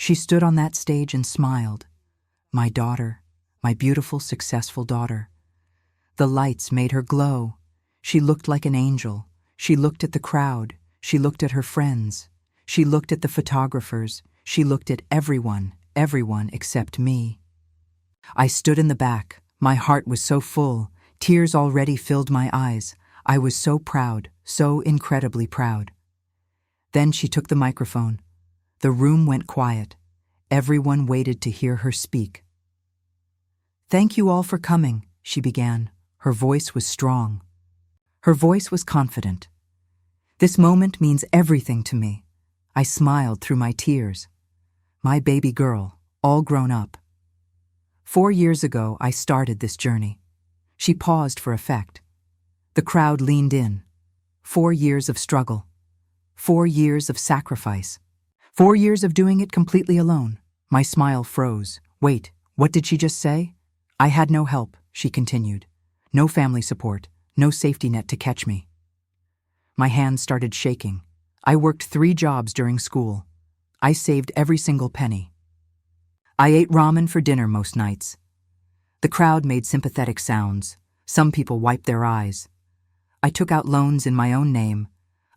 She stood on that stage and smiled. My daughter, my beautiful, successful daughter. The lights made her glow. She looked like an angel. She looked at the crowd. She looked at her friends. She looked at the photographers. She looked at everyone except me. I stood in the back. My heart was so full. Tears already filled my eyes. I was so proud, so incredibly proud. Then she took the microphone. The room went quiet. Everyone waited to hear her speak. "Thank you all for coming," she began. Her voice was strong. Her voice was confident. "This moment means everything to me." I smiled through my tears. My baby girl, all grown up. 4 years ago, I started this journey. She paused for effect. The crowd leaned in. 4 years of struggle. 4 years of sacrifice. 4 years of doing it completely alone. My smile froze. Wait, what did she just say? I had no help, she continued. No family support, no safety net to catch me. My hands started shaking. I worked 3 jobs during school. I saved every single penny. I ate ramen for dinner most nights. The crowd made sympathetic sounds. Some people wiped their eyes. I took out loans in my own name.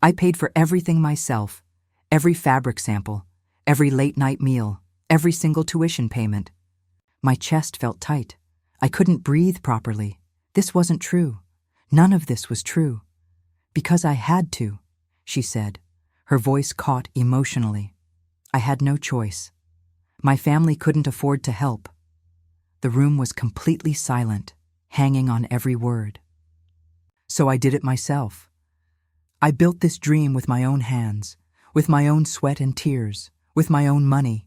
I paid for everything myself, every fabric sample, every late-night meal, every single tuition payment. My chest felt tight. I couldn't breathe properly. This wasn't true. None of this was true. Because I had to, she said, her voice caught emotionally. I had no choice. My family couldn't afford to help. The room was completely silent, hanging on every word. So I did it myself. I built this dream with my own hands, with my own sweat and tears, with my own money.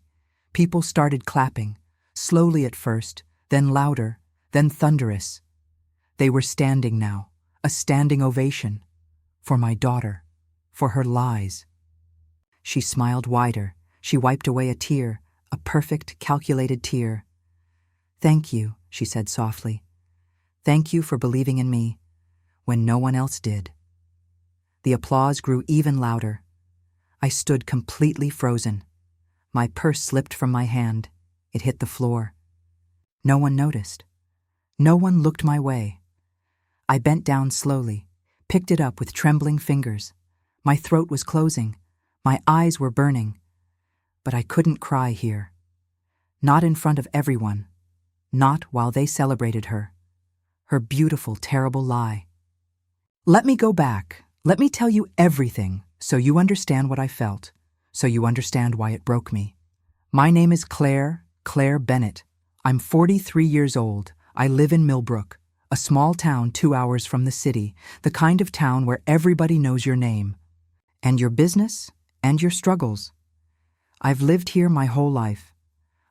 People started clapping, slowly at first, then louder, then thunderous. They were standing now, a standing ovation, for my daughter, for her lies. She smiled wider. She wiped away a tear, a perfect, calculated tear. "Thank you," she said softly. "Thank you for believing in me when no one else did." The applause grew even louder. I stood completely frozen. My purse slipped from my hand. It hit the floor. No one noticed. No one looked my way. I bent down slowly, picked it up with trembling fingers. My throat was closing. My eyes were burning. But I couldn't cry here. Not in front of everyone. Not while they celebrated her. Her beautiful, terrible lie. Let me go back. Let me tell you everything so you understand what I felt, so you understand why it broke me. My name is Claire Bennett. I'm 43 years old. I live in Millbrook, a small town 2 hours from the city, the kind of town where everybody knows your name, and your business, and your struggles. I've lived here my whole life.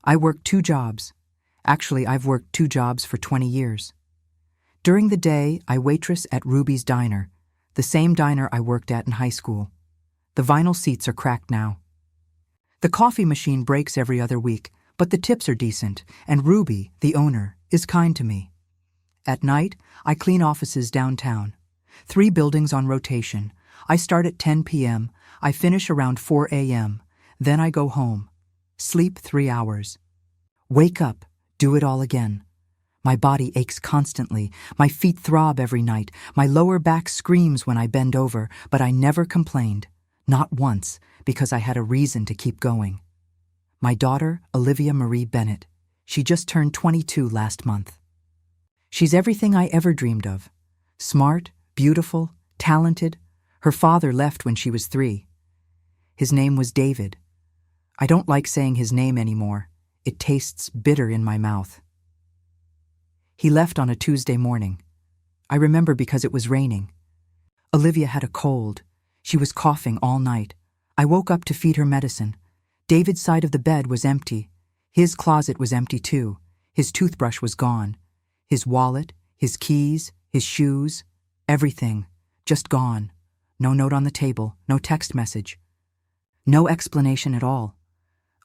I worked 2 jobs. Actually, I've worked 2 jobs for 20 years. During the day, I waitress at Ruby's Diner, the same diner I worked at in high school. The vinyl seats are cracked now. The coffee machine breaks every other week, but the tips are decent, and Ruby, the owner, is kind to me. At night, I clean offices downtown. 3 buildings on rotation. I start at 10 p.m., I finish around 4 a.m., then I go home. Sleep 3 hours. Wake up, do it all again. My body aches constantly. My feet throb every night. My lower back screams when I bend over, but I never complained. Not once, because I had a reason to keep going. My daughter, Olivia Marie Bennett. She just turned 22 last month. She's everything I ever dreamed of. Smart, beautiful, talented. Her father left when she was 3. His name was David. I don't like saying his name anymore. It tastes bitter in my mouth. He left on a Tuesday morning. I remember because it was raining. Olivia had a cold. She was coughing all night. I woke up to feed her medicine. David's side of the bed was empty. His closet was empty too. His toothbrush was gone. His wallet, his keys, his shoes, everything, just gone. No note on the table, no text message. No explanation at all.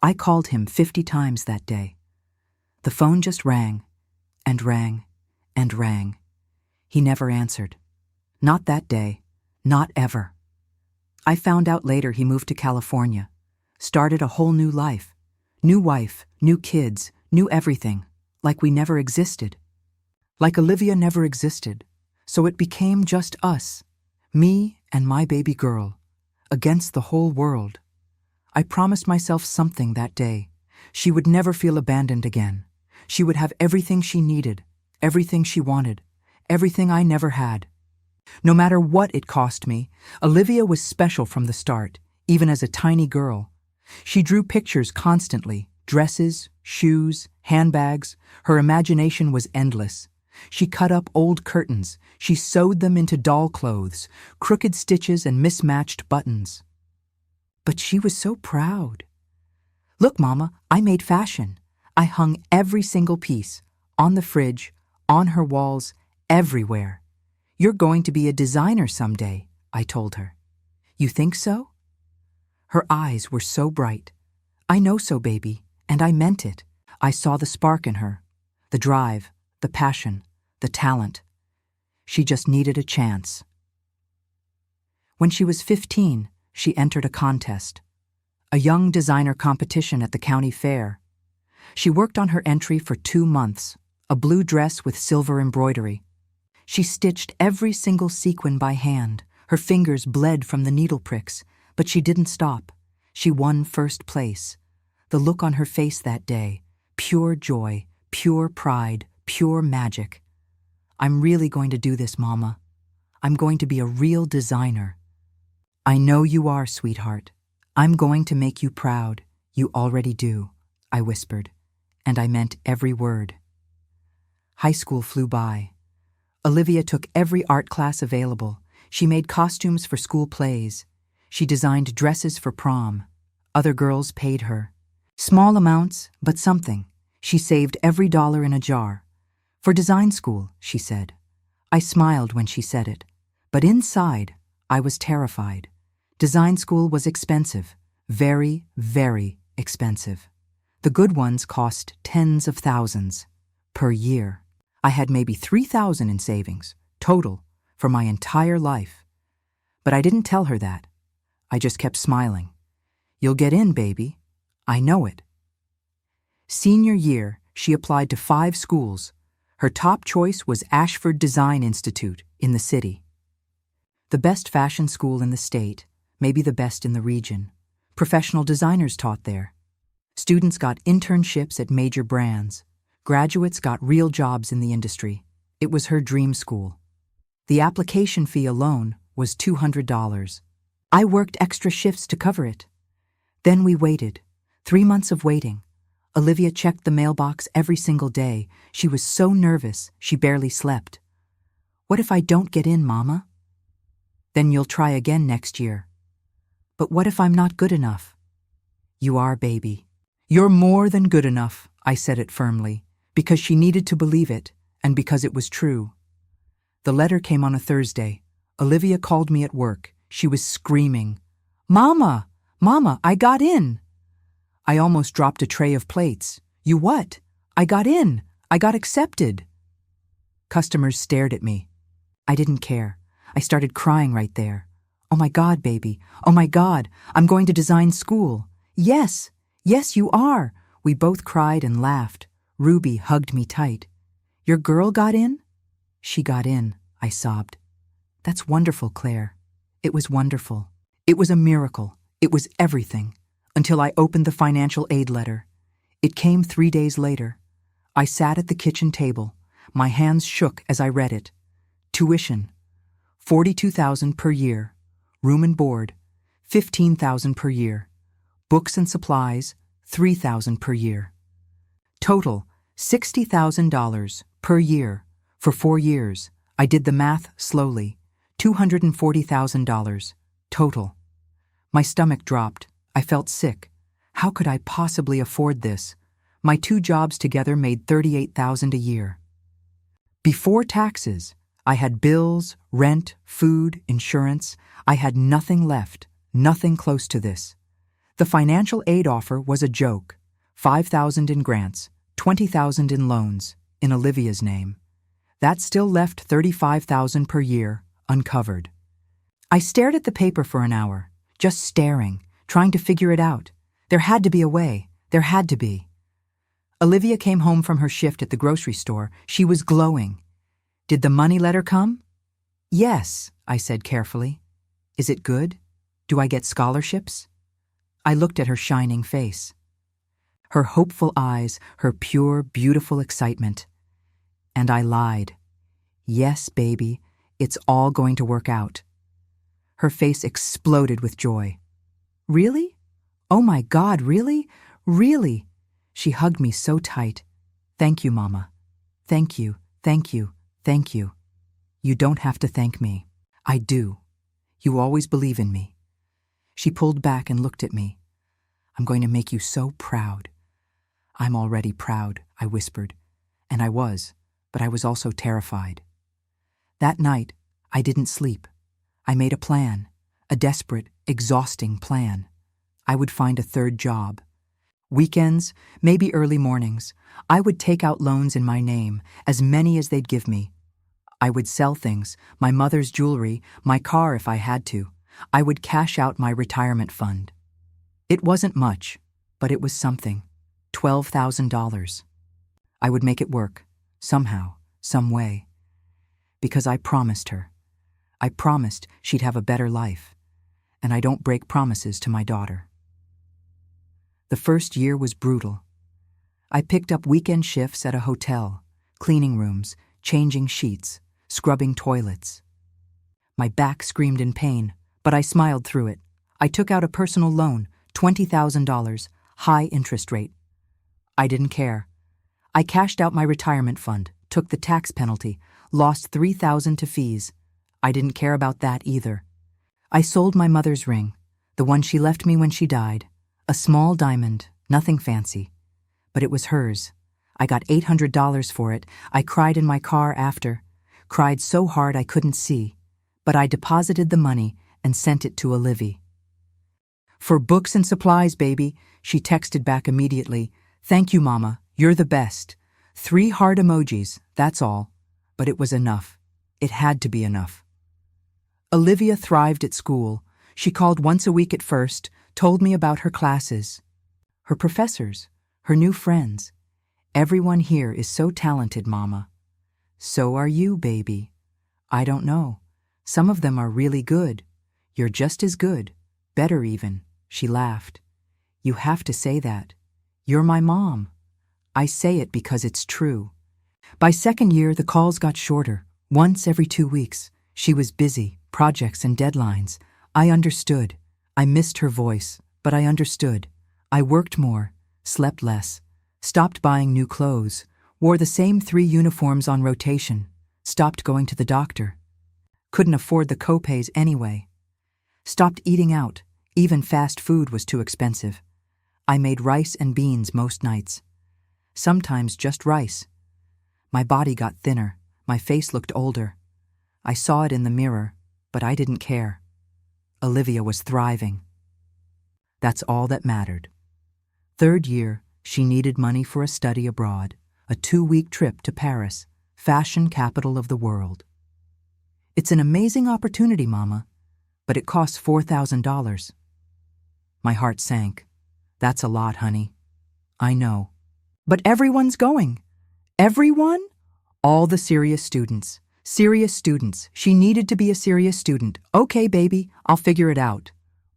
I called him 50 times that day. The phone just rang, and rang, and rang. He never answered. Not that day, not ever. I found out later he moved to California, started a whole new life, New wife, new kids, new everything, like we never existed. Like Olivia never existed. So it became just us, me and my baby girl, against the whole world. I promised myself something that day. She would never feel abandoned again. She would have everything she needed, everything she wanted, everything I never had. No matter what it cost me, Olivia was special from the start, even as a tiny girl. She drew pictures constantly, dresses, shoes, handbags. Her imagination was endless. She cut up old curtains. She sewed them into doll clothes, crooked stitches and mismatched buttons. But she was so proud. Look, Mama, I made fashion. I hung every single piece, on the fridge, on her walls, everywhere. You're going to be a designer someday, I told her. You think so? Her eyes were so bright. I know so, baby, and I meant it. I saw the spark in her, the drive, the passion, the talent. She just needed a chance. When she was 15, she entered a contest, a young designer competition at the county fair. She worked on her entry for 2 months, a blue dress with silver embroidery. She stitched every single sequin by hand. Her fingers bled from the needle pricks, but she didn't stop. She won first place. The look on her face that day, pure joy, pure pride, pure magic. I'm really going to do this, Mama. I'm going to be a real designer. I know you are, sweetheart. I'm going to make you proud. You already do, I whispered, and I meant every word. High school flew by. Olivia took every art class available. She made costumes for school plays. She designed dresses for prom. Other girls paid her. Small amounts, but something. She saved every dollar in a jar. For design school, she said. I smiled when she said it, but inside, I was terrified. Design school was expensive, very, very expensive. The good ones cost tens of thousands per year. I had maybe 3,000 in savings, total, for my entire life. But I didn't tell her that. I just kept smiling. You'll get in, baby. I know it. Senior year, she applied to 5 schools. Her top choice was Ashford Design Institute in the city. The best fashion school in the state, maybe the best in the region. Professional designers taught there. Students got internships at major brands. Graduates got real jobs in the industry. It was her dream school. The application fee alone was $200. I worked extra shifts to cover it. Then we waited. 3 months of waiting. Olivia checked the mailbox every single day. She was so nervous, she barely slept. What if I don't get in, Mama? Then you'll try again next year. But what if I'm not good enough? You are, baby. You're more than good enough, I said it firmly, because she needed to believe it, and because it was true. The letter came on a Thursday. Olivia called me at work. She was screaming, Mama! Mama, I got in! I almost dropped a tray of plates. You what? I got in! I got accepted! Customers stared at me. I didn't care. I started crying right there. Oh my God, baby. Oh my God, I'm going to design school. Yes, yes, you are. We both cried and laughed. Ruby hugged me tight. Your girl got in? She got in, I sobbed. That's wonderful, Claire. It was wonderful. It was a miracle. It was everything. Until I opened the financial aid letter. It came 3 days later. I sat at the kitchen table. My hands shook as I read it. Tuition, $42,000 per year. Room and board, $15,000 per year. Books and supplies, $3,000 per year. Total, $60,000 per year for 4 years. I did the math slowly. $240,000 total. My stomach dropped. I felt sick. How could I possibly afford this? My 2 jobs together made $38,000 a year. Before taxes, I had bills, rent, food, insurance. I had nothing left, nothing close to this. The financial aid offer was a joke. $5,000 in grants, $20,000 in loans, in Olivia's name. That still left $35,000 per year, uncovered. I stared at the paper for an hour, just staring, trying to figure it out. There had to be a way. There had to be. Olivia came home from her shift at the grocery store. She was glowing. Did the money letter come? Yes, I said carefully. Is it good? Do I get scholarships? I looked at her shining face. Her hopeful eyes, her pure, beautiful excitement. And I lied. Yes, baby, it's all going to work out. Her face exploded with joy. Really? Oh my God, really? Really? She hugged me so tight. Thank you, Mama. Thank you, thank you, thank you. You don't have to thank me. I do. You always believe in me. She pulled back and looked at me. I'm going to make you so proud. I'm already proud, I whispered. And I was, but I was also terrified. That night, I didn't sleep. I made a plan, a desperate, exhausting plan. I would find a third job. Weekends, maybe early mornings, I would take out loans in my name, as many as they'd give me. I would sell things, my mother's jewelry, my car if I had to. I would cash out my retirement fund. It wasn't much, but it was something. $12,000. I would make it work, somehow, some way. Because I promised her. I promised she'd have a better life. And I don't break promises to my daughter. The first year was brutal. I picked up weekend shifts at a hotel, cleaning rooms, changing sheets, scrubbing toilets. My back screamed in pain, but I smiled through it. I took out a personal loan, $20,000, high interest rate. I didn't care. I cashed out my retirement fund, took the tax penalty, lost $3,000 to fees. I didn't care about that either. I sold my mother's ring, the one she left me when she died. A small diamond, nothing fancy. But it was hers. I got $800 for it. I cried in my car after. Cried so hard I couldn't see. But I deposited the money and sent it to Olivia. For books and supplies, baby, she texted back immediately. Thank you, Mama. You're the best. 3 heart emojis, that's all. But it was enough. It had to be enough. Olivia thrived at school. She called once a week at first, told me about her classes, her professors, her new friends. Everyone here is so talented, Mama. So are you, baby. I don't know. Some of them are really good. You're just as good. Better even. She laughed. You have to say that. You're my mom. I say it because it's true. By second year, the calls got shorter, once every 2 weeks. She was busy, projects and deadlines. I understood. I missed her voice, but I understood. I worked more, slept less, stopped buying new clothes, wore the same 3 uniforms on rotation, stopped going to the doctor. Couldn't afford the copays anyway. Stopped eating out. Even fast food was too expensive. I made rice and beans most nights. Sometimes just rice. My body got thinner. My face looked older. I saw it in the mirror, but I didn't care. Olivia was thriving. That's all that mattered. Third year, she needed money for a study abroad, a 2-week trip to Paris, fashion capital of the world. It's an amazing opportunity, Mama, but it costs $4,000. My heart sank. That's a lot, honey. I know. But everyone's going. Everyone? All the serious students. Serious students. She needed to be a serious student. Okay, baby, I'll figure it out.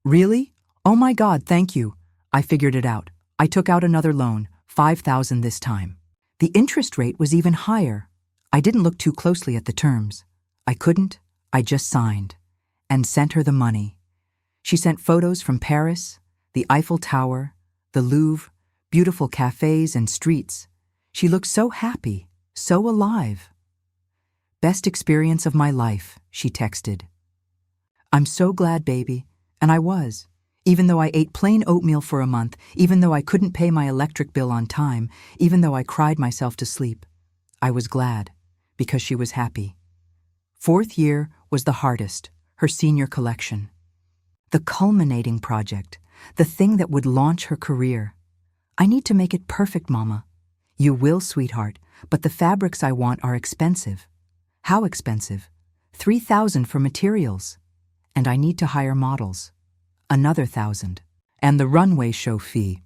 Really? Oh my God, thank you. I figured it out. I took out another loan, $5,000 this time. The interest rate was even higher. I didn't look too closely at the terms. I couldn't. I just signed. And sent her the money. She sent photos from Paris, the Eiffel Tower, the Louvre, beautiful cafes and streets. She looked so happy, so alive. Best experience of my life, she texted. I'm so glad, baby. And I was. Even though I ate plain oatmeal for a month, even though I couldn't pay my electric bill on time, even though I cried myself to sleep, I was glad, because she was happy. Fourth year was the hardest, her senior collection. The culminating project, the thing that would launch her career. I need to make it perfect, Mama. You will, sweetheart, but the fabrics I want are expensive. How expensive? $3,000 for materials. And I need to hire models. Another $1,000. And the runway show fee.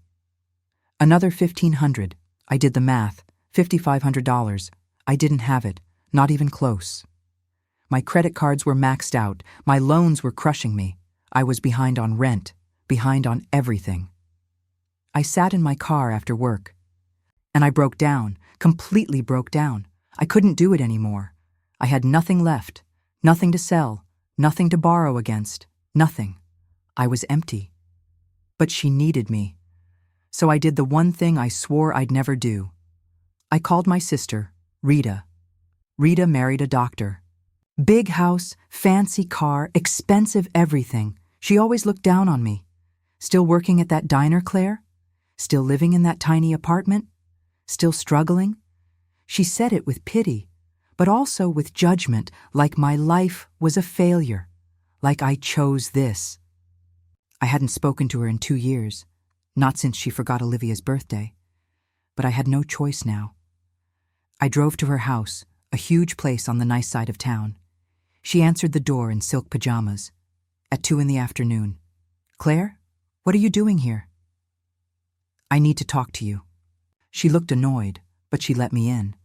Another $1,500. I did the math. $5,500. I didn't have it, not even close. My credit cards were maxed out. My loans were crushing me. I was behind on rent, behind on everything. I sat in my car after work, and I broke down, completely broke down. I couldn't do it anymore. I had nothing left, nothing to sell, nothing to borrow against, nothing. I was empty. But she needed me. So I did the one thing I swore I'd never do. I called my sister, Rita. Rita married a doctor. Big house, fancy car, expensive everything. She always looked down on me. Still working at that diner, Claire? Still living in that tiny apartment? Still struggling? She said it with pity, but also with judgment, like my life was a failure, like I chose this. I hadn't spoken to her in 2 years, not since she forgot Olivia's birthday, but I had no choice now. I drove to her house, a huge place on the nice side of town. She answered the door in silk pajamas. At 2 p.m. "Claire, what are you doing here?" "I need to talk to you." She looked annoyed, but she let me in.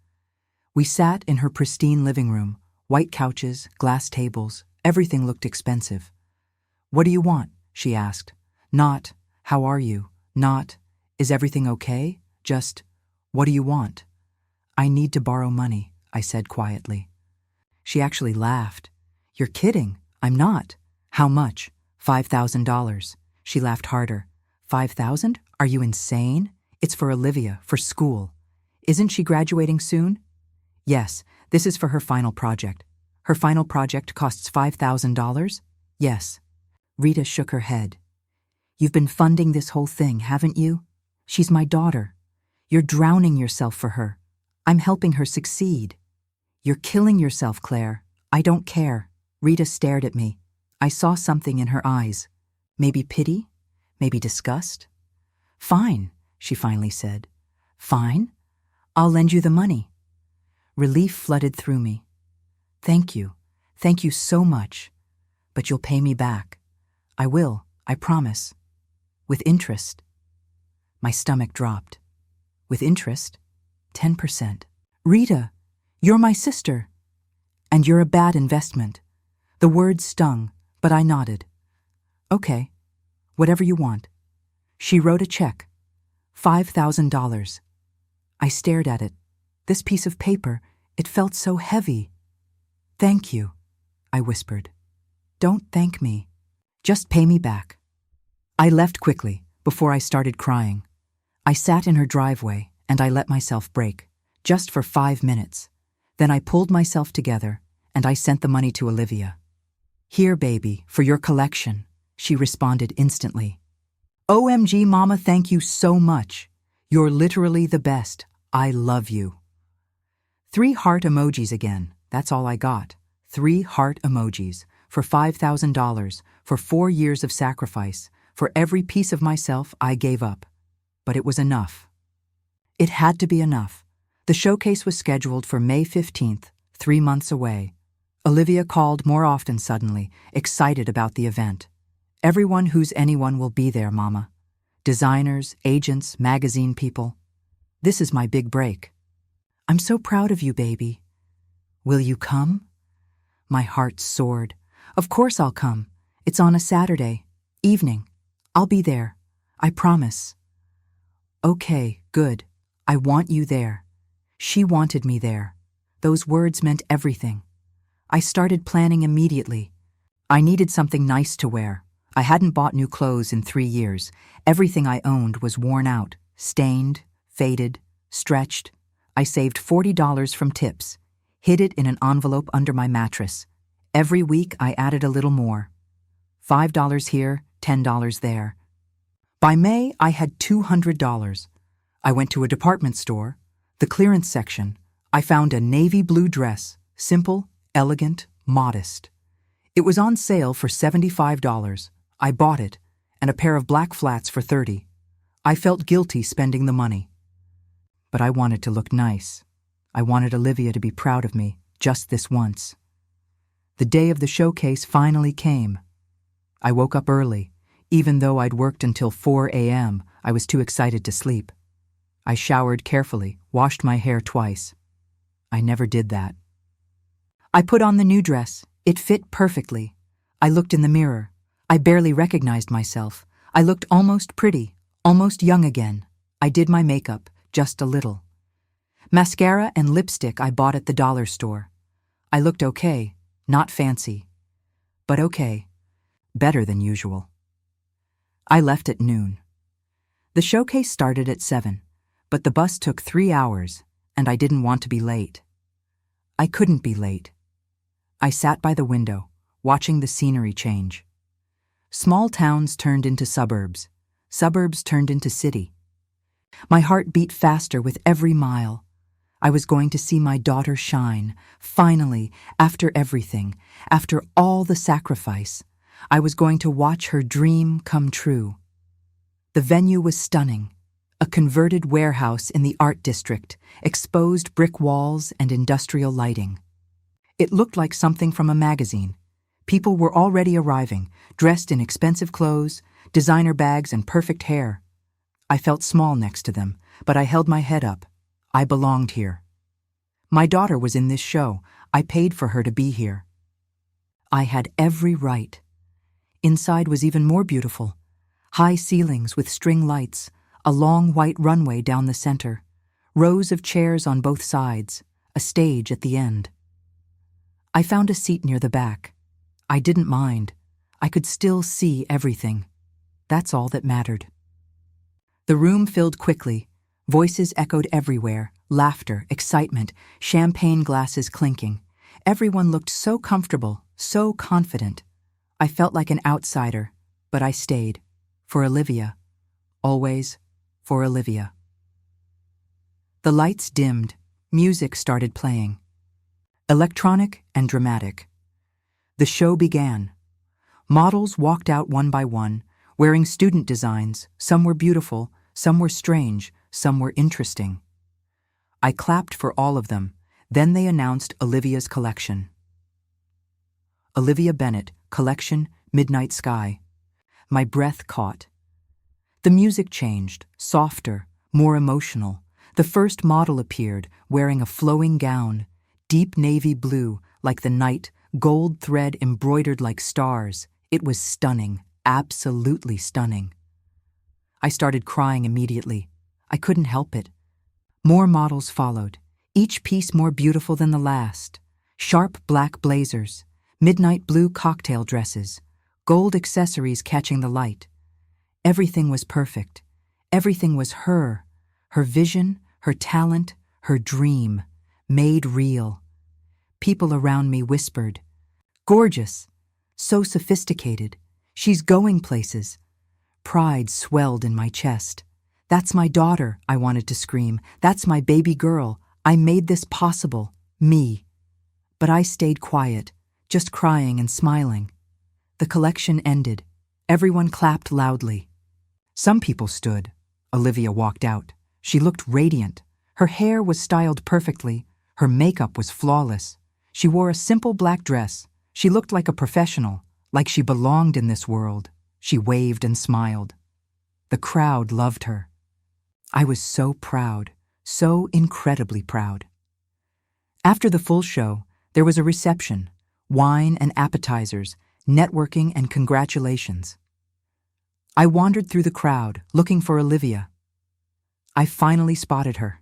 We sat in her pristine living room, white couches, glass tables, everything looked expensive. "What do you want?" she asked. Not, "How are you?" Not, "Is everything okay?" Just, "What do you want?" "I need to borrow money," I said quietly. She actually laughed. "You're kidding." "I'm not." "How much?" $5,000. She laughed harder. "5,000? Are you insane? It's for Olivia, for school. Isn't she graduating soon?" "Yes, this is for her final project." "Her final project costs $5,000? "Yes." Rita shook her head. "You've been funding this whole thing, haven't you? She's my daughter. You're drowning yourself for her. I'm helping her succeed." "You're killing yourself, Claire. I don't care." Rita stared at me. I saw something in her eyes. Maybe pity? Maybe disgust? "Fine," she finally said. "Fine? I'll lend you the money." Relief flooded through me. "Thank you. Thank you so much. But you'll pay me back." "I will, I promise." "With interest." My stomach dropped. "With interest? 10%. "Rita, you're my sister. And you're a bad investment." The words stung, but I nodded. "Okay, whatever you want." She wrote a check. $5,000. I stared at it. This piece of paper, it felt so heavy. "Thank you," I whispered. "Don't thank me. Just pay me back." I left quickly, before I started crying. I sat in her driveway, and I let myself break, just for 5 minutes. Then I pulled myself together, and I sent the money to Olivia. "Here, baby, for your collection," she responded instantly. "OMG, Mama, thank you so much. You're literally the best. I love you." 3 heart emojis again. That's all I got. 3 heart emojis. For $5,000, for 4 years of sacrifice, for every piece of myself I gave up. But it was enough. It had to be enough. The showcase was scheduled for May 15th, 3 months away. Olivia called more often suddenly, excited about the event. "Everyone who's anyone will be there, Mama. Designers, agents, magazine people. This is my big break. I'm so proud of you, baby. Will you come?" My heart soared. "Of course I'll come. It's on a Saturday evening. I'll be there. I promise." "Okay, good. I want you there." She wanted me there. Those words meant everything. I started planning immediately. I needed something nice to wear. I hadn't bought new clothes in 3 years. Everything I owned was worn out, stained, faded, stretched. I saved $40 from tips, hid it in an envelope under my mattress. Every week I added a little more. $5 here, $10 there. By May, I had $200. I went to a department store, the clearance section. I found a navy blue dress, simple, elegant, modest. It was on sale for $75. I bought it, and a pair of black flats for $30. I felt guilty spending the money. But I wanted to look nice. I wanted Olivia to be proud of me, just this once. The day of the showcase finally came. I woke up early. Even though I'd worked until 4 a.m., I was too excited to sleep. I showered carefully, washed my hair twice. I never did that. I put on the new dress. It fit perfectly. I looked in the mirror. I barely recognized myself. I looked almost pretty, almost young again. I did my makeup, just a little. Mascara and lipstick I bought at the dollar store. I looked okay, not fancy, but okay, better than usual. I left at noon. The showcase started at 7, but the bus took 3 hours, and I didn't want to be late. I couldn't be late. I sat by the window, watching the scenery change. Small towns turned into suburbs. Suburbs turned into city. My heart beat faster with every mile. I was going to see my daughter shine, finally, after everything, after all the sacrifice. I was going to watch her dream come true. The venue was stunning. A converted warehouse in the art district, exposed brick walls and industrial lighting. It looked like something from a magazine. People were already arriving, dressed in expensive clothes, designer bags, and perfect hair. I felt small next to them, but I held my head up. I belonged here. My daughter was in this show. I paid for her to be here. I had every right. Inside was even more beautiful. High ceilings with string lights, a long white runway down the center, rows of chairs on both sides, a stage at the end. I found a seat near the back. I didn't mind. I could still see everything. That's all that mattered. The room filled quickly. Voices echoed everywhere, laughter, excitement, champagne glasses clinking. Everyone looked so comfortable, so confident. I felt like an outsider, but I stayed. For Olivia. Always for Olivia. The lights dimmed. Music started playing. Electronic and dramatic. The show began. Models walked out one by one, wearing student designs. Some were beautiful, some were strange, some were interesting. I clapped for all of them. Then they announced Olivia's collection. Olivia Bennett, Collection, Midnight Sky. My breath caught. The music changed, softer, more emotional. The first model appeared, wearing a flowing gown, deep navy blue, like the night, gold thread embroidered like stars. It was stunning, absolutely stunning. I started crying immediately. I couldn't help it. More models followed, each piece more beautiful than the last. Sharp black blazers, midnight blue cocktail dresses, gold accessories catching the light. Everything was perfect. Everything was her vision, her talent, her dream, made real. People around me whispered, "Gorgeous, so sophisticated, she's going places." Pride swelled in my chest. "That's my daughter," I wanted to scream. "That's my baby girl. I made this possible. Me." But I stayed quiet, just crying and smiling. The collection ended. Everyone clapped loudly. Some people stood. Olivia walked out. She looked radiant. Her hair was styled perfectly. Her makeup was flawless. She wore a simple black dress. She looked like a professional, like she belonged in this world. She waved and smiled. The crowd loved her. I was so proud, so incredibly proud. After the full show, there was a reception, wine and appetizers, networking and congratulations. I wandered through the crowd, looking for Olivia. I finally spotted her.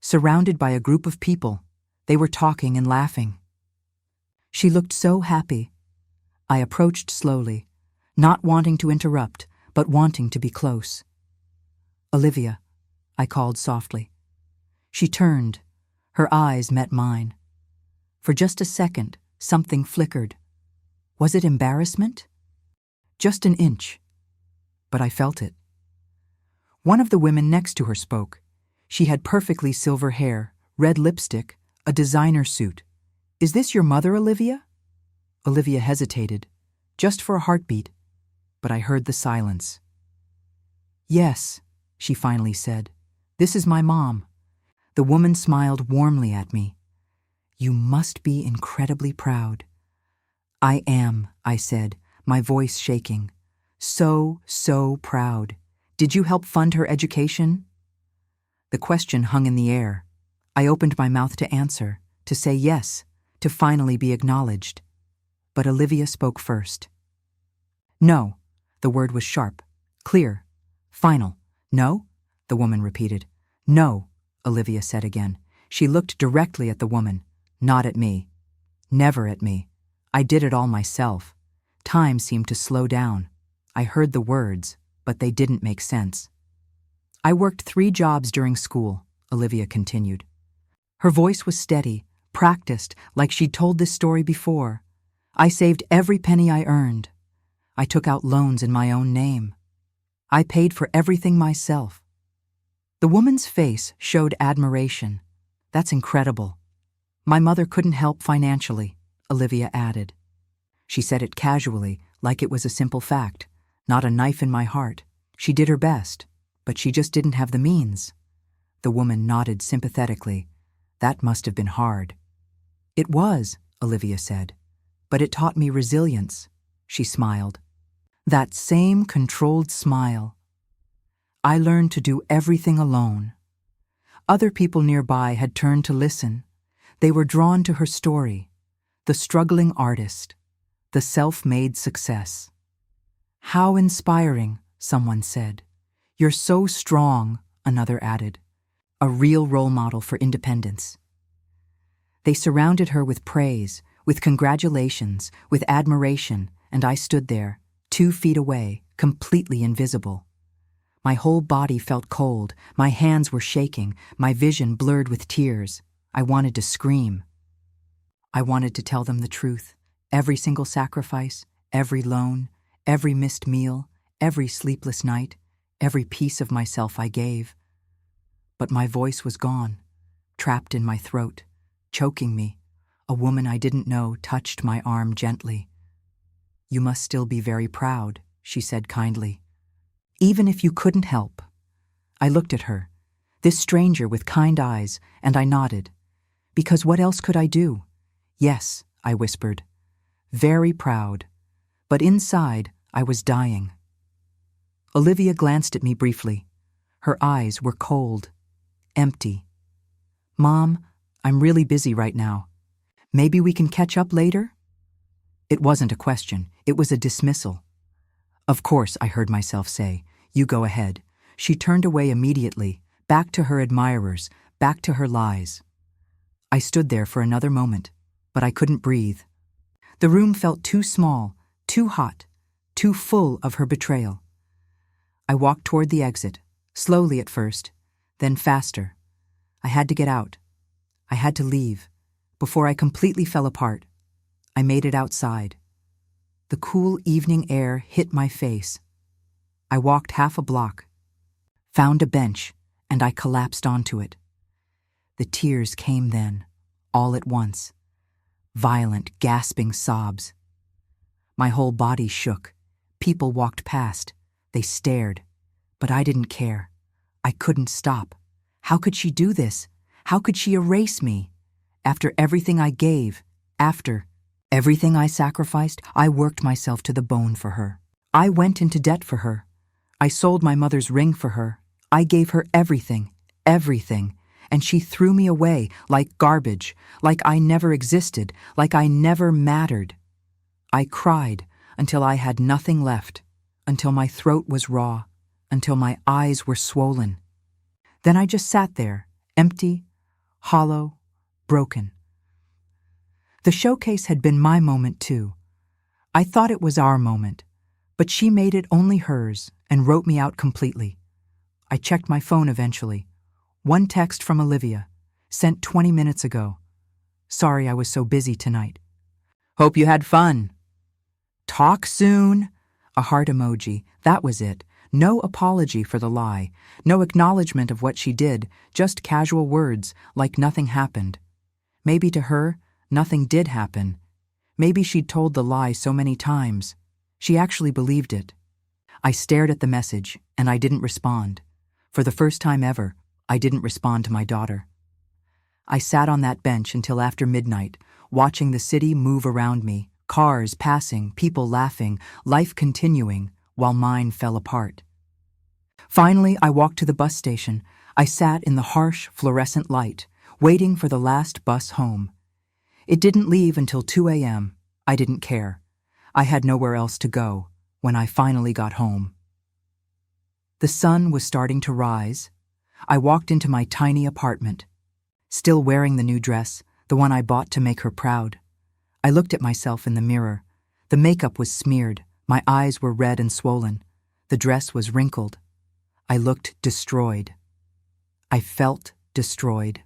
Surrounded by a group of people, they were talking and laughing. She looked so happy. I approached slowly, not wanting to interrupt, but wanting to be close. "Olivia," I called softly. She turned. Her eyes met mine. For just a second, something flickered. Was it embarrassment? Just an inch. But I felt it. One of the women next to her spoke. She had perfectly silver hair, red lipstick, a designer suit. "Is this your mother, Olivia?" Olivia hesitated, just for a heartbeat, but I heard the silence. "Yes," she finally said. "This is my mom." The woman smiled warmly at me. "You must be incredibly proud." "I am," I said, my voice shaking. So proud. "Did you help fund her education?" The question hung in the air. I opened my mouth to answer, to say yes, to finally be acknowledged. But Olivia spoke first. No. The word was sharp, clear, final. No? The woman repeated. No, Olivia said again. She looked directly at the woman, not at me. Never at me. I did it all myself. Time seemed to slow down. I heard the words, but they didn't make sense. I worked 3 jobs during school, Olivia continued. Her voice was steady, practiced, like she'd told this story before. I saved every penny I earned. I took out loans in my own name. I paid for everything myself. The woman's face showed admiration. That's incredible. My mother couldn't help financially, Olivia added. She said it casually, like it was a simple fact, not a knife in my heart. She did her best, but she just didn't have the means. The woman nodded sympathetically. That must have been hard. It was, Olivia said, but it taught me resilience. She smiled. That same controlled smile. I learned to do everything alone. Other people nearby had turned to listen. They were drawn to her story, the struggling artist, the self-made success. How inspiring, someone said. You're so strong, another added. A real role model for independence. They surrounded her with praise, with congratulations, with admiration, and I stood there, 2 feet away, completely invisible. My whole body felt cold, my hands were shaking, my vision blurred with tears. I wanted to scream. I wanted to tell them the truth. Every single sacrifice, every loan, every missed meal, every sleepless night, every piece of myself I gave. But my voice was gone, trapped in my throat, choking me. A woman I didn't know touched my arm gently. You must still be very proud, she said kindly. Even if you couldn't help. I looked at her, this stranger with kind eyes, and I nodded. Because what else could I do? Yes, I whispered. Very proud. But inside, I was dying. Olivia glanced at me briefly. Her eyes were cold, empty. Mom, I'm really busy right now. Maybe we can catch up later? It wasn't a question, it was a dismissal. Of course, I heard myself say. You go ahead. She turned away immediately, back to her admirers, back to her lies. I stood there for another moment, but I couldn't breathe. The room felt too small, too hot, too full of her betrayal. I walked toward the exit, slowly at first, then faster. I had to get out. I had to leave, before I completely fell apart. I made it outside. The cool evening air hit my face. I walked half a block, found a bench, and I collapsed onto it. The tears came then, all at once. Violent, gasping sobs. My whole body shook. People walked past. They stared. But I didn't care. I couldn't stop. How could she do this? How could she erase me? After everything I gave, after everything I sacrificed, I worked myself to the bone for her. I went into debt for her. I sold my mother's ring for her. I gave her everything, everything. And she threw me away like garbage, like I never existed, like I never mattered. I cried until I had nothing left, until my throat was raw, until my eyes were swollen. Then I just sat there, empty, hollow, broken. The showcase had been my moment too. I thought it was our moment, but she made it only hers and wrote me out completely. I checked my phone eventually. One text from Olivia, sent 20 minutes ago. Sorry I was so busy tonight. Hope you had fun. Talk soon. A heart emoji, that was it. No apology for the lie, no acknowledgement of what she did, just casual words, like nothing happened. Maybe to her, nothing did happen. Maybe she'd told the lie so many times. She actually believed it. I stared at the message, and I didn't respond. For the first time ever, I didn't respond to my daughter. I sat on that bench until after midnight, watching the city move around me, cars passing, people laughing, life continuing, while mine fell apart. Finally, I walked to the bus station. I sat in the harsh, fluorescent light, waiting for the last bus home. It didn't leave until 2 a.m. I didn't care. I had nowhere else to go when I finally got home. The sun was starting to rise. I walked into my tiny apartment, still wearing the new dress, the one I bought to make her proud. I looked at myself in the mirror. The makeup was smeared. My eyes were red and swollen. The dress was wrinkled. I looked destroyed. I felt destroyed.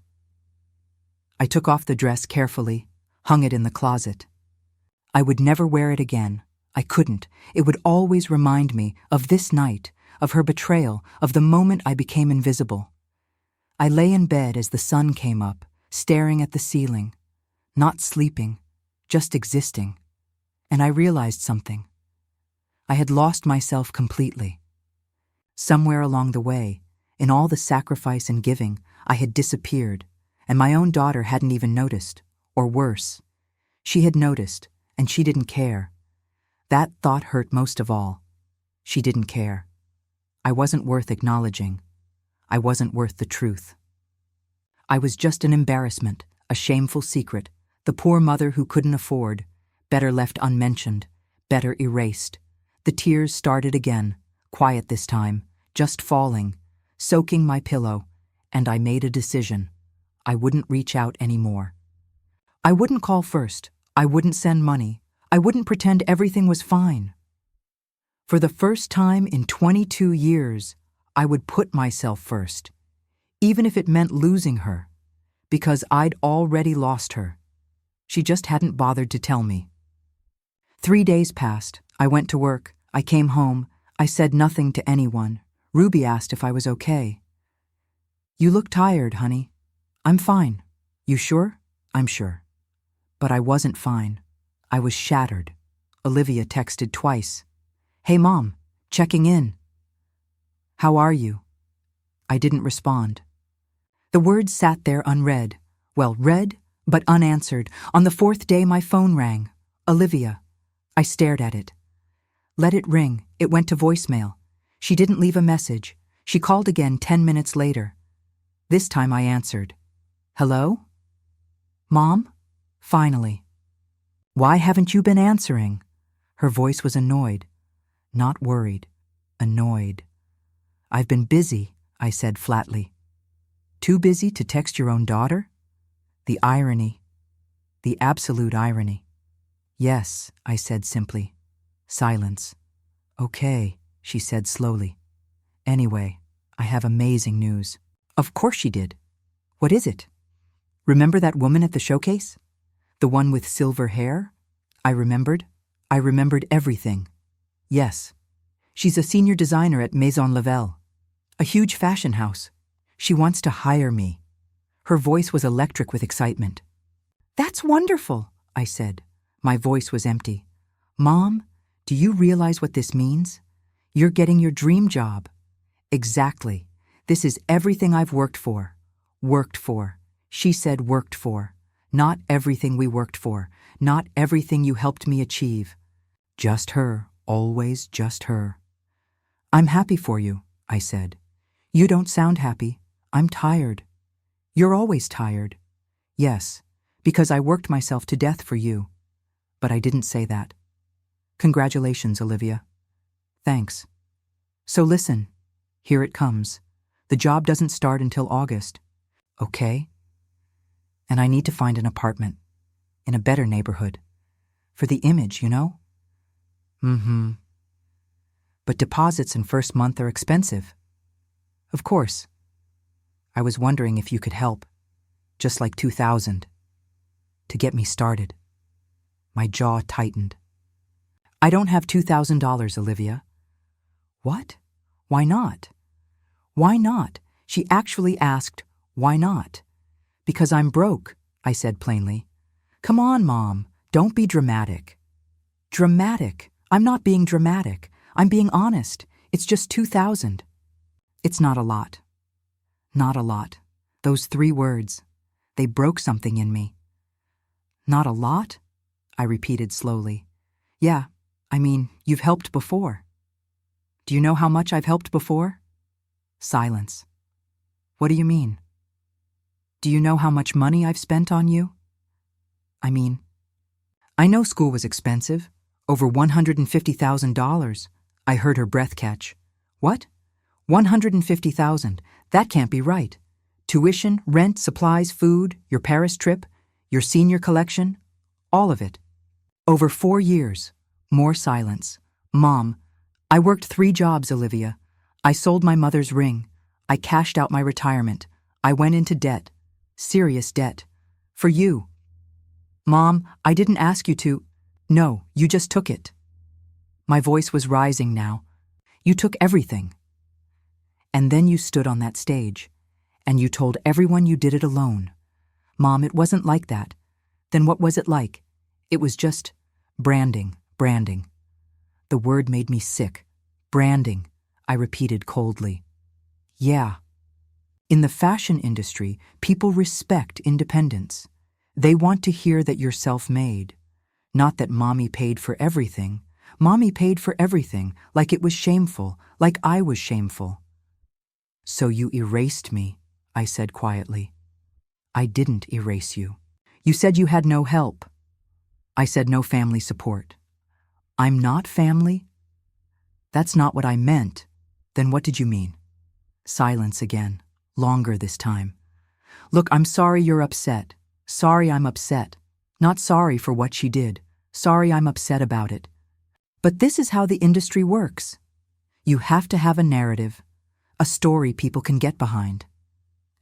I took off the dress carefully, hung it in the closet. I would never wear it again. I couldn't. It would always remind me of this night, of her betrayal, of the moment I became invisible. I lay in bed as the sun came up, staring at the ceiling, not sleeping, just existing. And I realized something. I had lost myself completely. Somewhere along the way, in all the sacrifice and giving, I had disappeared, and my own daughter hadn't even noticed, or worse. She had noticed, and she didn't care. That thought hurt most of all. She didn't care. I wasn't worth acknowledging. I wasn't worth the truth. I was just an embarrassment, a shameful secret, the poor mother who couldn't afford, better left unmentioned, better erased. The tears started again, quiet this time, just falling, soaking my pillow, and I made a decision. I wouldn't reach out anymore. I wouldn't call first. I wouldn't send money. I wouldn't pretend everything was fine. For the first time in 22 years, I would put myself first, even if it meant losing her, because I'd already lost her. She just hadn't bothered to tell me. 3 days passed. I went to work. I came home. I said nothing to anyone. Ruby asked if I was okay. "You look tired, honey." "I'm fine." "You sure?" "I'm sure." But I wasn't fine. I was shattered. Olivia texted twice. "Hey, Mom, checking in." "How are you?" I didn't respond. The words sat there unread. Well, read, but unanswered. On the 4th day, my phone rang. Olivia. I stared at it. Let it ring. It went to voicemail. She didn't leave a message. She called again 10 minutes later. This time I answered. "Hello? Mom?" Finally. "Why haven't you been answering?" Her voice was annoyed. Not worried. Annoyed. "I've been busy," I said flatly. "Too busy to text your own daughter?" The irony. The absolute irony. "Yes," I said simply. Silence. "Okay," she said slowly. "Anyway, I have amazing news." Of course she did. "What is it?" "Remember that woman at the showcase? The one with silver hair?" I remembered. I remembered everything. "Yes. She's a senior designer at Maison Lavelle, a huge fashion house. She wants to hire me." Her voice was electric with excitement. "That's wonderful," I said. My voice was empty. "Mom, do you realize what this means? You're getting your dream job." "Exactly. This is everything I've worked for." Worked for. She said worked for. Not everything we worked for. Not everything you helped me achieve. Just her, always just her. "I'm happy for you," I said. "You don't sound happy. I'm tired." "You're always tired." "Yes, because I worked myself to death for you." But I didn't say that. "Congratulations, Olivia." "Thanks." "So listen, here it comes. The job doesn't start until August. Okay? And I need to find an apartment. In a better neighborhood. For the image, you know? Mm-hmm. But deposits in first month are expensive. Of course. I was wondering if you could help. Just like $2,000. To get me started. My jaw tightened. "I don't have $2,000, Olivia." "What? Why not?" "Why not?" She actually asked, "Why not?" "Because I'm broke," I said plainly. "Come on, Mom, don't be dramatic." "Dramatic? I'm not being dramatic. I'm being honest. It's just $2,000. It's not a lot. Not a lot. Those 3 words. They broke something in me. "Not a lot?" I repeated slowly. "Yeah, I mean, you've helped before." "Do you know how much I've helped before?" Silence. What do you mean? Do you know how much money I've spent on you? I know school was expensive. Over $150,000. I heard her breath catch. What? 150,000. That can't be right. Tuition, rent, supplies, food, your Paris trip, your senior collection, all of it. Over 4 years. More silence. Mom, I worked 3 jobs, Olivia. I sold my mother's ring. I cashed out my retirement. I went into debt. Serious debt. For you. Mom, I didn't ask you to. No, you just took it. My voice was rising now. You took everything. And then you stood on that stage, and you told everyone you did it alone. Mom, it wasn't like that. Then what was it like? It was just branding. The word made me sick. Branding, I repeated coldly. Yeah. In the fashion industry, people respect independence. They want to hear that you're self-made. Not that Mommy paid for everything. Mommy paid for everything, like it was shameful, like I was shameful. So you erased me, I said quietly. I didn't erase you. You said you had no help. I said no family support. I'm not family? That's not what I meant. Then what did you mean? Silence again, longer this time. Look, I'm sorry you're upset. Sorry I'm upset. Not sorry for what she did. Sorry I'm upset about it. But this is how the industry works. You have to have a narrative, a story people can get behind.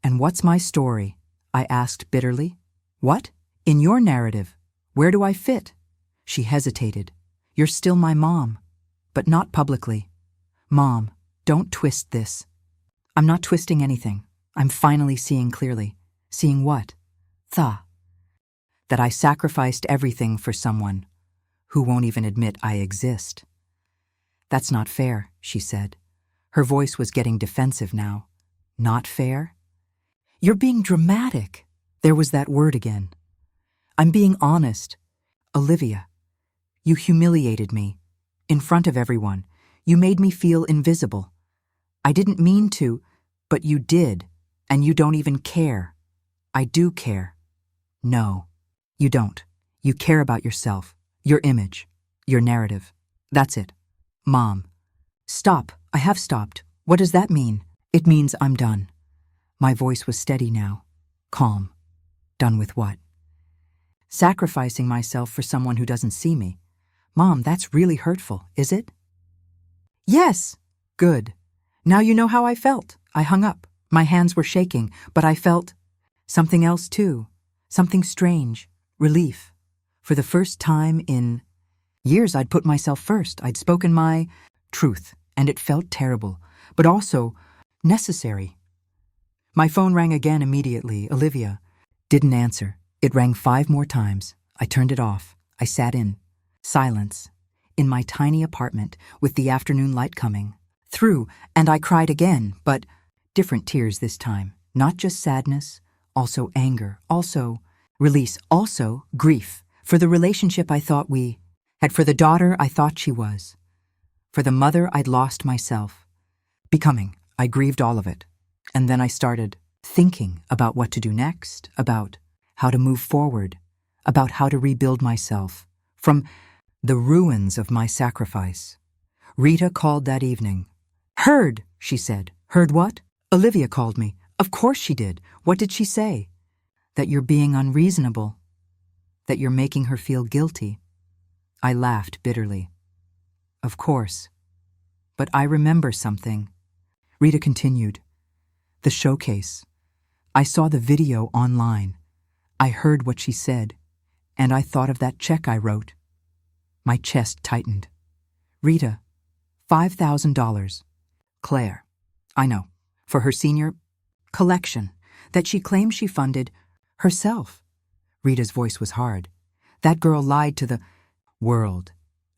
And what's my story? I asked bitterly. What? In your narrative. Where do I fit? She hesitated. You're still my mom, but not publicly. Mom, don't twist this. I'm not twisting anything. I'm finally seeing clearly. Seeing what? That I sacrificed everything for someone who won't even admit I exist. That's not fair, she said. Her voice was getting defensive now. Not fair? You're being dramatic. There was that word again. I'm being honest. Olivia, you humiliated me. In front of everyone. You made me feel invisible. I didn't mean to, but you did, and you don't even care. I do care. No, you don't. You care about yourself, your image, your narrative. That's it. Mom. Stop. I have stopped. What does that mean? It means I'm done. My voice was steady now. Calm. Done with what? Sacrificing myself for someone who doesn't see me. Mom, that's really hurtful, is it? Yes. Good. Now you know how I felt. I hung up. My hands were shaking, but I felt something else too. Something strange. Relief. For the first time in years, I'd put myself first. I'd spoken my truth, and it felt terrible, but also necessary. My phone rang again immediately. Olivia. Didn't answer. It rang 5 more times. I turned it off. I sat in. Silence. In my tiny apartment, with the afternoon light coming through, and I cried again, but different tears this time. Not just sadness, also anger, also release, also grief. For the relationship I thought we had, for the daughter I thought she was, for the mother I'd lost myself. Becoming. I grieved all of it. And then I started thinking about what to do next, about how to move forward, about how to rebuild myself from the ruins of my sacrifice. Rita called that evening. Heard, she said. Heard what? Olivia called me. Of course she did. What did she say? That you're being unreasonable. That you're making her feel guilty. I laughed bitterly. Of course. But I remember something. Rita continued. The showcase. I saw the video online. I heard what she said, and I thought of that check I wrote. My chest tightened. Rita, $5,000. Claire, I know, for her senior collection that she claims she funded herself. Rita's voice was hard. That girl lied to the world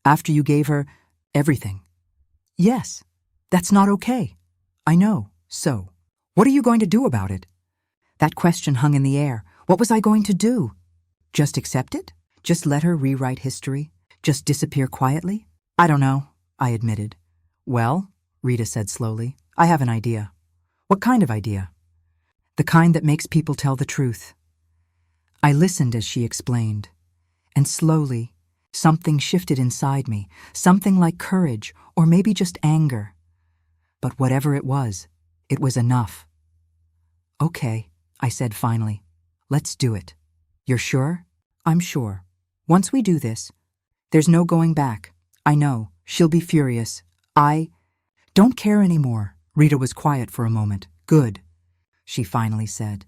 after you gave her everything. Yes, that's not okay. I know. So, what are you going to do about it? That question hung in the air. What was I going to do? Just accept it? Just let her rewrite history? Just disappear quietly? I don't know, I admitted. Well, Rita said slowly, I have an idea. What kind of idea? the kind that makes people tell the truth. I listened as she explained, and slowly, something shifted inside me, something like courage or maybe just anger. But whatever it was enough. Okay, I said finally. Let's do it. You're sure? I'm sure. Once we do this, there's no going back. I know, she'll be furious. I don't care anymore. Rita was quiet for a moment. Good, she finally said.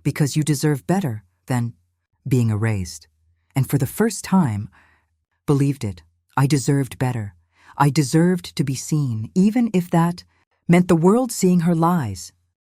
Because you deserve better than being erased. And for the first time, believed it. I deserved better. I deserved to be seen, even if that meant the world seeing her lies.